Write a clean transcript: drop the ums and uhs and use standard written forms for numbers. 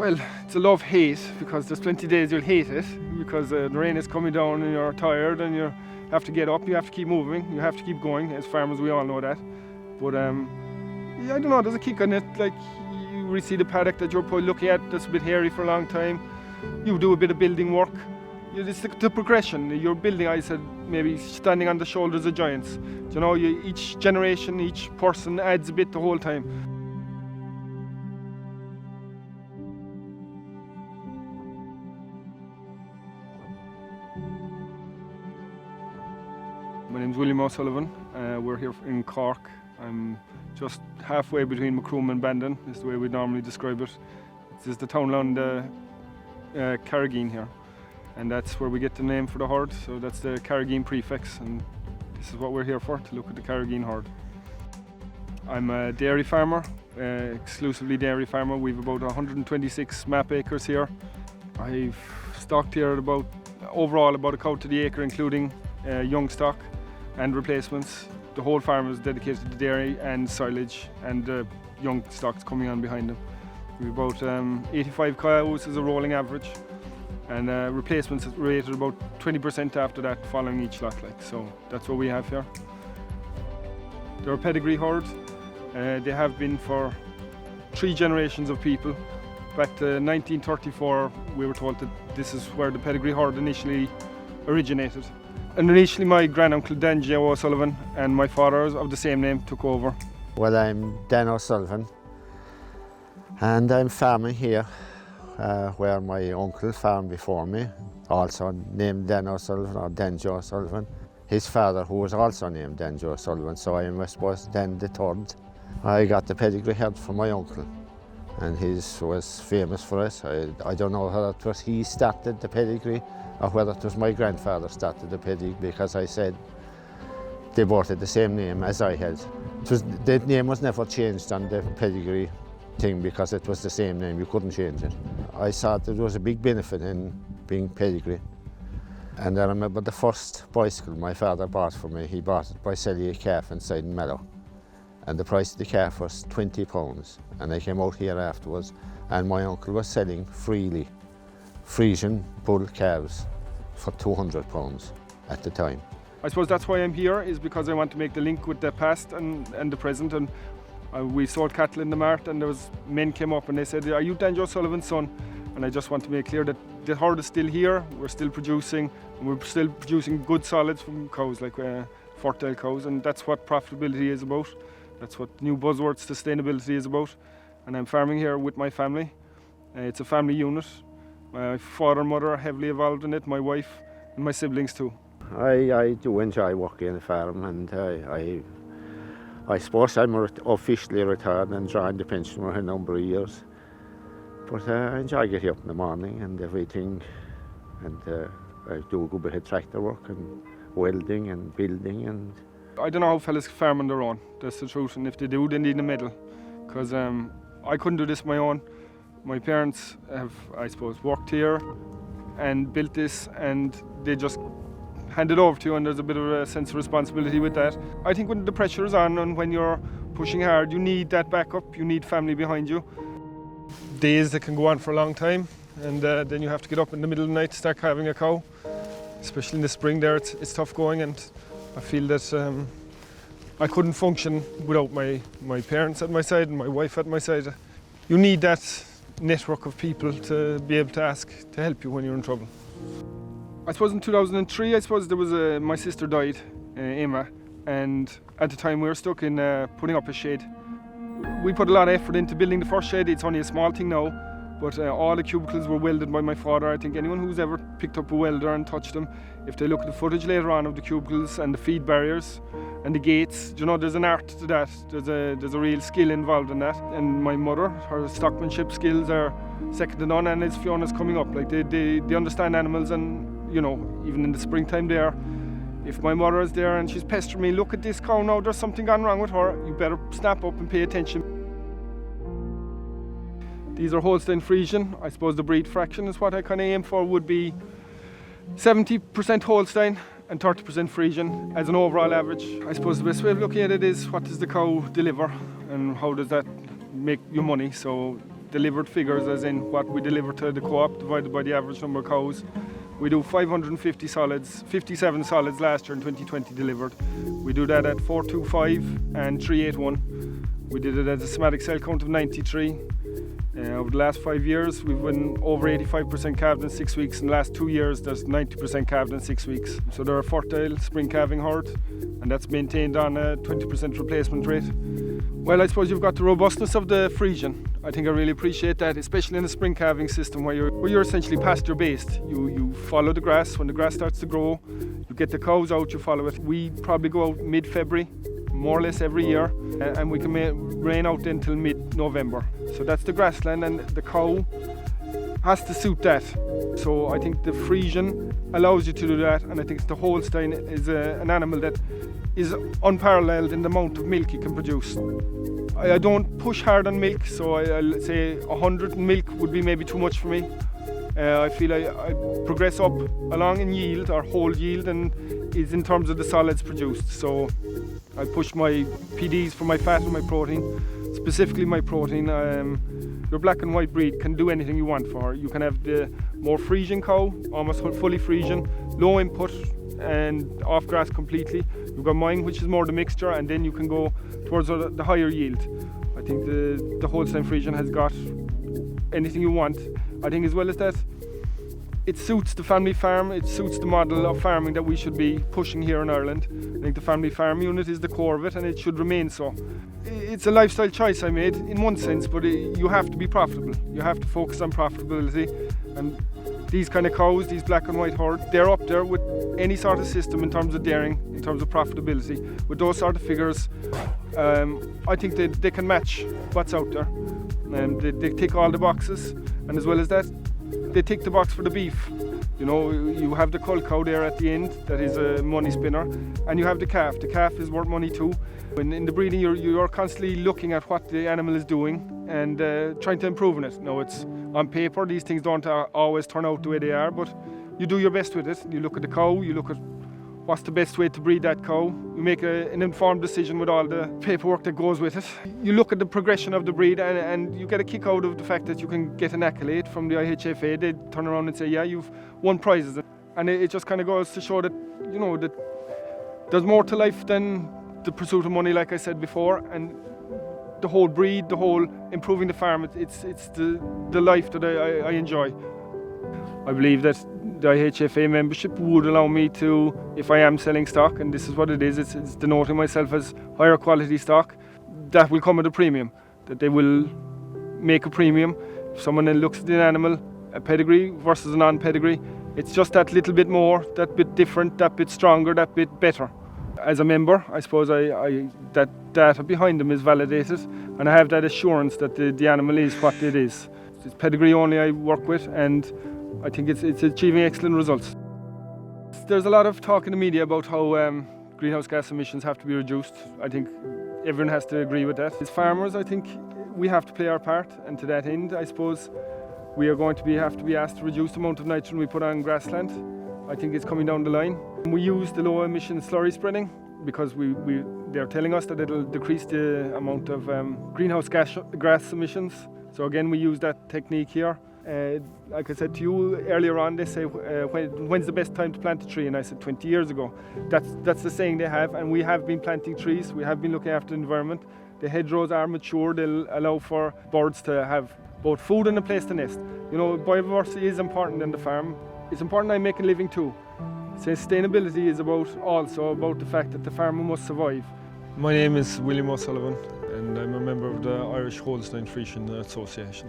Well, it's a love-hate because there's plenty of days you'll hate it because the rain is coming down and you're tired and you have to get up, you have to keep moving, you have to keep going. As farmers, we all know that. But yeah, I don't know, there's a kick on it. Like, you really see the paddock that you're probably looking at that's a bit hairy for a long time. You do a bit of building work. It's the progression. You're building, I said, maybe standing on the shoulders of giants. You know, each generation, each person adds a bit the whole time. My name's William O'Sullivan. We're here in Cork. I'm just halfway between Macroom and Bandon, is the way we normally describe it. This is the townland Carrigeen here, and that's where we get the name for the herd. So that's the Carrigeen prefix, and this is what we're here for, to look at the Carrigeen herd. I'm a dairy farmer, exclusively dairy farmer. We've about 126 map acres here. I've stocked here overall about a cow to the acre, including young stock and replacements. The whole farm is dedicated to dairy and silage, and young stocks coming on behind them. We've about 85 cows as a rolling average, and replacements rated about 20% after that following each lot. So that's what we have here. They're a pedigree herd. They have been for 3 generations of people. Back to 1934, we were told that this is where the pedigree herd initially originated. And initially my granduncle Dan J. O'Sullivan and my father of the same name took over. Well, I'm Dan O'Sullivan and I'm farming here where my uncle farmed before me, also named Dan O'Sullivan or Dan J. O'Sullivan. His father, who was also named Dan J. O'Sullivan, so I am, I suppose, Dan the third. I got the pedigree herd from my uncle, and his was famous for it. I don't know whether it was he started the pedigree or whether it was my grandfather started the pedigree, because I said they both had the same name as I had. The name was never changed on the pedigree thing because it was the same name, you couldn't change it. I saw there was a big benefit in being pedigree. And I remember the first bicycle my father bought for me, he bought it by selling a calf inside Mellow. And the price of the calf was £20. And I came out here afterwards and my uncle was selling freely Friesian bull calves for £200 at the time. I suppose that's why I'm here, is because I want to make the link with the past and the present. And we sold cattle in the mart, and there was men came up and they said, "Are you Dan J. Sullivan's son?" And I just want to make clear that the herd is still here, we're still producing, and we're still producing good solids from cows, like fertile cows, and that's what profitability is about. That's what new buzzword sustainability is about. And I'm farming here with my family. It's a family unit. My father and mother are heavily involved in it, my wife and my siblings too. I do enjoy working on the farm, and I suppose I'm officially retired and drawing the pension for a number of years. But I enjoy getting up in the morning and everything, and I do a good bit of tractor work and welding and building. And I don't know how fellas farm on their own, that's the truth, and if they do, they need a medal, because I couldn't do this on my own. My parents have, I suppose, worked here and built this, and they just hand it over to you, and there's a bit of a sense of responsibility with that. I think when the pressure is on and when you're pushing hard, you need that backup, you need family behind you. Days that can go on for a long time, and then you have to get up in the middle of the night to start calving a cow. Especially in the spring there, it's tough going, and I feel that I couldn't function without my parents at my side and my wife at my side. You need that network of people to be able to ask to help you when you're in trouble. I suppose in 2003, there was my sister died, Emma, and at the time we were stuck in putting up a shed. We put a lot of effort into building the first shed. It's only a small thing now, but all the cubicles were welded by my father. I think anyone who's ever picked up a welder and touched them, if they look at the footage later on of the cubicles and the feed barriers and the gates, you know, there's an art to that. There's a real skill involved in that. And my mother, her stockmanship skills are second to none, and as Fiona's coming up, like they understand animals, and you know, even in the springtime there, if my mother is there and she's pestering me, "Look at this cow now, there's something gone wrong with her," you better snap up and pay attention. These are Holstein Friesian. I suppose the breed fraction is what I kind of aim for, would be 70% Holstein and 30% Friesian as an overall average. I suppose the best way of looking at it is, what does the cow deliver and how does that make you money? So delivered figures, as in what we deliver to the co-op divided by the average number of cows. We do 550 solids, 57 solids last year in 2020 delivered. We do that at 425 and 381. We did it at a somatic cell count of 93. Over the last 5 years, we've been over 85% calved in 6 weeks. In the last 2 years, there's 90% calved in 6 weeks. So they're a fertile spring calving herd, and that's maintained on a 20% replacement rate. Well, I suppose you've got the robustness of the Friesian. I think I really appreciate that, especially in the spring calving system where you're essentially pasture based. You follow the grass. When the grass starts to grow, you get the cows out, you follow it. We probably go out mid-February, more or less every year, and we can rain out until mid-November. So that's the grassland, and the cow has to suit that. So I think the Friesian allows you to do that, and I think the Holstein is an animal that is unparalleled in the amount of milk it can produce. I don't push hard on milk, so I'll say 100 in milk would be maybe too much for me. I feel I progress up along in yield, or whole yield, and is in terms of the solids produced. So I push my PDs for my fat and my protein, specifically my protein. Your black and white breed can do anything you want for her. You can have the more Friesian cow, almost fully Friesian, low input and off grass completely. You've got mine, which is more the mixture, and then you can go towards the higher yield. I think the Holstein Friesian has got anything you want. I think as well as that, it suits the family farm, it suits the model of farming that we should be pushing here in Ireland. I think the family farm unit is the core of it, and it should remain so. It's a lifestyle choice I made in one sense, but you have to be profitable. You have to focus on profitability, and these kind of cows, these black and white herd, they're up there with any sort of system in terms of dairying, in terms of profitability. With those sort of figures, I think they can match what's out there. They tick all the boxes, and as well as that, they tick the box for the beef. You know, you have the cull cow there at the end, that is a money spinner, and you have the calf. The calf is worth money too. In the breeding, you're constantly looking at what the animal is doing and trying to improve on it. Now, it's on paper, these things don't always turn out the way they are, but you do your best with it. You look at the cow, you look at what's the best way to breed that cow. You make an informed decision with all the paperwork that goes with it. You look at the progression of the breed, and you get a kick out of the fact that you can get an accolade from the IHFA. They turn around and say, yeah, you've won prizes. And it just kind of goes to show that, you know, that there's more to life than the pursuit of money, like I said before, and the whole breed, the whole improving the farm, it's the life that I enjoy. I believe that the IHFA membership would allow me to, if I am selling stock, and this is what it is, it's denoting myself as higher quality stock, that will come at a premium, that they will make a premium. If someone then looks at an animal, a pedigree versus a non-pedigree, it's just that little bit more, that bit different, that bit stronger, that bit better. As a member, I suppose that data behind them is validated, and I have that assurance that the animal is what it is. It's pedigree only I work with, and I think it's achieving excellent results. There's a lot of talk in the media about how greenhouse gas emissions have to be reduced. I think everyone has to agree with that. As farmers, I think we have to play our part, and to that end, I suppose we are going to have to be asked to reduce the amount of nitrogen we put on grassland. I think it's coming down the line. We use the low emission slurry spreading because they're telling us that it'll decrease the amount of greenhouse gas emissions. So again, we use that technique here. Like I said to you earlier on, they say, when's the best time to plant a tree? And I said 20 years ago. That's the saying they have, and we have been planting trees. We have been looking after the environment. The hedgerows are mature. They'll allow for birds to have both food and a place to nest. You know, biodiversity is important in the farm. It's important I make a living too. Sustainability is also about the fact that the farmer must survive. My name is William O'Sullivan, and I'm a member of the Irish Holstein Friesian Association.